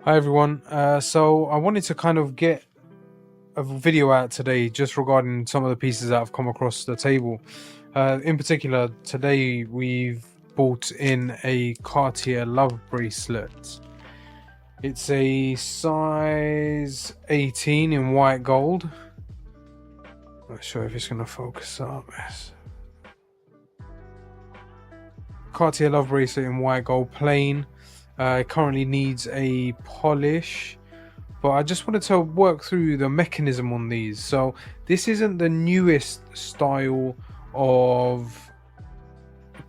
Hi everyone. So I wanted to kind of get a video out today just regarding some of the pieces that I've come across the table. In particular, today we've bought in a Cartier Love Bracelet. It's a size 18 in white gold. Not sure if it's going to focus up. Cartier Love Bracelet in white gold, plain. It currently needs a polish, but I just wanted to work through the mechanism on these. So this isn't the newest style of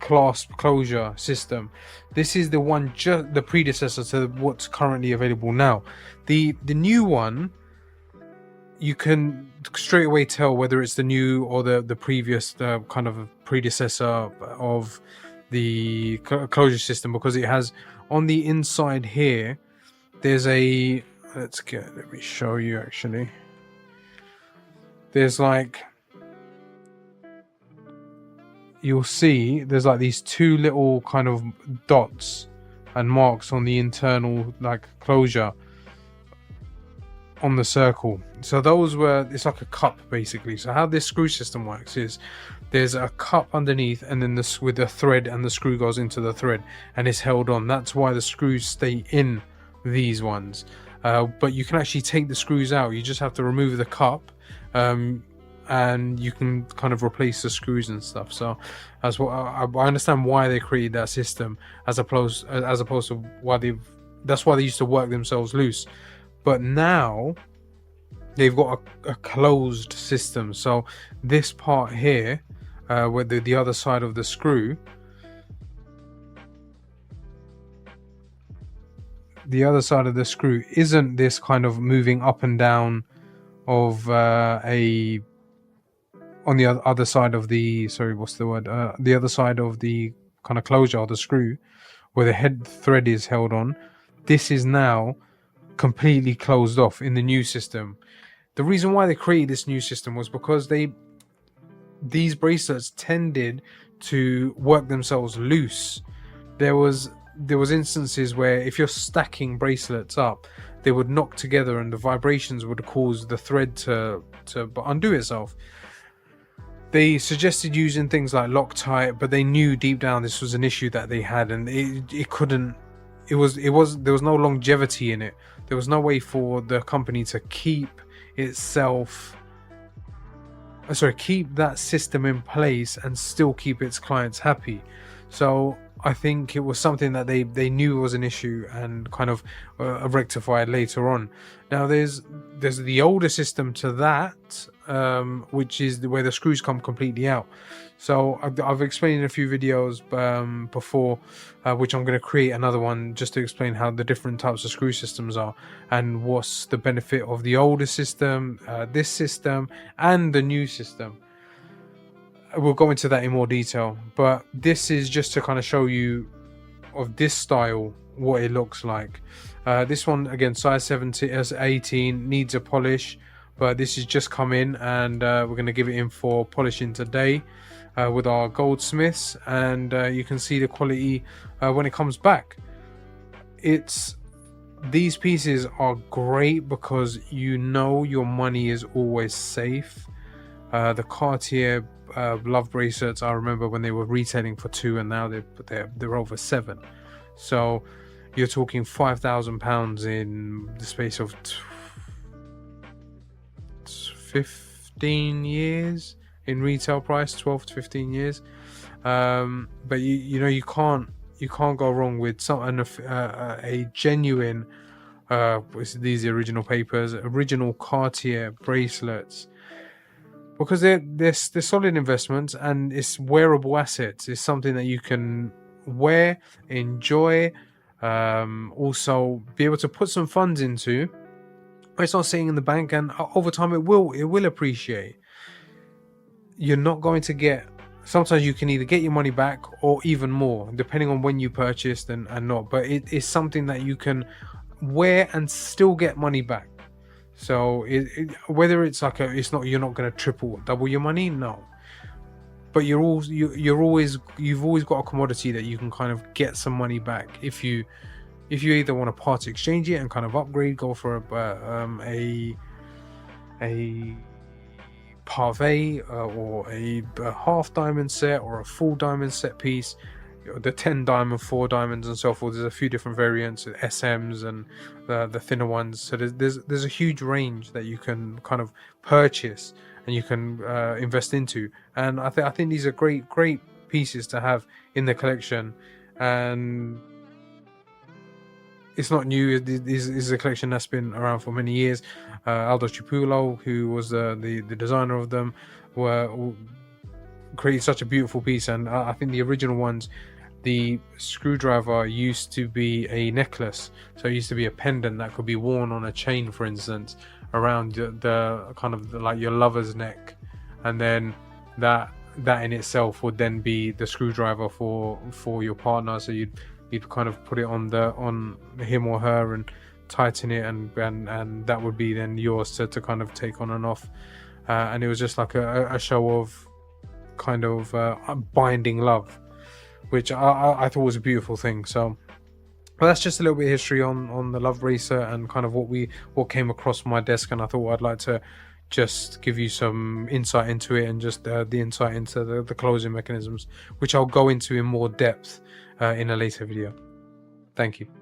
clasp closure system. This is the one, just the predecessor to what's currently available now. The new one, you can straight away tell whether it's the new or the previous kind of predecessor of the closure system, because it has on the inside here, there's a, let me show you actually. There's like, you'll see there's like these two little kind of dots and marks on the internal like closure on the circle. So those were, it's like a cup basically. So how this screw system works is there's a cup underneath, and then this with the thread, and the screw goes into the thread and it's held on. That's why the screws stay in these ones. But you can actually take the screws out. You just have to remove the cup, and you can kind of replace the screws and stuff. So as well, I understand why they created that system, as opposed to why that's why they used to work themselves loose. But now they've got a closed system. So this part here, where the other side of the screw, isn't this kind of moving up and down of on the other side of the, sorry, what's the word, the other side of the kind of closure of the screw, where the head thread is held on. This is now completely closed off in the new system. The reason why they created this new system was because these bracelets tended to work themselves loose. There was instances where if you're stacking bracelets up, they would knock together and the vibrations would cause the thread to undo itself. They suggested using things like Loctite, but they knew deep down this was an issue that they had, and there was no longevity in it. There was no way for the company to keep that system in place and still keep its clients happy. So I think it was something that they knew was an issue and kind of rectified later on. Now there's the older system to that, which is where the screws come completely out. So I've explained in a few videos before, which I'm going to create another one just to explain how the different types of screw systems are and what's the benefit of the older system, this system, and the new system. We'll go into that in more detail, but this is just to kind of show you of this style what it looks like. This one again, size 18, needs a polish, but this has just come in, and we're going to give it in for polishing today with our goldsmiths, and you can see the quality when it comes back. These pieces are great because you know your money is always safe. The Cartier Love Bracelets, I remember when they were retailing for £2, and now they're over £7. So you're talking £5,000 in the space of 15 years in retail price, 12 to 15 years. But you know, you can't go wrong with a genuine these are the original papers, original Cartier bracelets, because they're solid investments, and it's wearable assets. It's something that you can wear, enjoy, also be able to put some funds into. It's not sitting in the bank, and over time it will appreciate. You're not going to get, sometimes you can either get your money back or even more, depending on when you purchased and not, but it is something that you can wear and still get money back. So whether it's like you're not going to triple, double your money, no, but you've always got a commodity that you can kind of get some money back if you if you either want to part exchange it and kind of upgrade, go for a pavé, or a half diamond set, or a full diamond set piece, the 10 diamond, 4 diamonds, and so forth. There's a few different variants, SMs and the thinner ones. So there's a huge range that you can kind of purchase and you can invest into. And I think these are great pieces to have in the collection. And it's not new. This is a collection that's been around for many years. Aldo Cipullo, who was the designer of them, created such a beautiful piece. And I think the original ones, the screwdriver used to be a necklace, so it used to be a pendant that could be worn on a chain, for instance, around the kind of like your lover's neck, and then that in itself would then be the screwdriver for your partner. So you'd kind of put it on him or her and tighten it, and that would be then yours to kind of take on and off. And it was just like a show of kind of binding love, which I thought was a beautiful thing. So, but that's just a little bit of history on the Love Bracelet and kind of what came across my desk, and I thought I'd like to just give you some insight into it, and just the insight into the closing mechanisms, which I'll go into in more depth in a later video. Thank you.